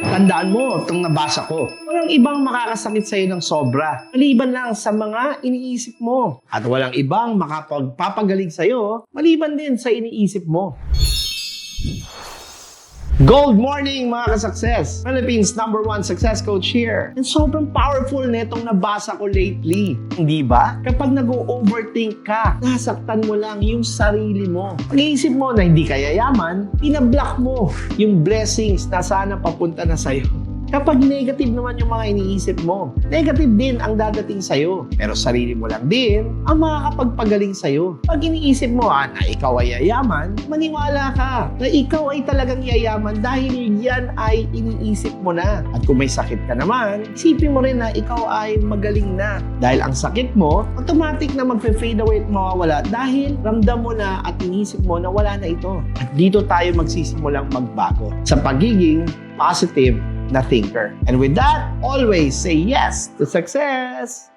Tandaan mo, itong nabasa ko. Walang ibang makakasakit sa'yo ng sobra. Maliban lang sa mga iniisip mo. At walang ibang makapagpapagaling sa'yo, maliban din sa iniisip mo. Gold morning mga ka-success! Philippines #1 success coach here. And sobrang powerful netong nabasa ko lately. Hindi ba? Kapag nag-overthink ka, nasaktan mo lang yung sarili mo. Pag-iisip mo na hindi ka yayaman, pinablock mo yung blessings na sana papunta na sa'yo. Kapag negative naman yung mga iniisip mo, negative din ang dadating sa'yo. Pero sarili mo lang din ang makakapagpagaling sa'yo. Pag iniisip mo na ikaw ay yayaman, maniwala ka na ikaw ay talagang yayaman dahil yan ay iniisip mo na. At kung may sakit ka naman, isipin mo rin na ikaw ay magaling na. Dahil ang sakit mo, automatic na mag-fade away at mawawala dahil ramdam mo na at iniisip mo na wala na ito. At dito tayo magsisimulang magbago sa pagiging positive na thinker. And with that, always say yes to success!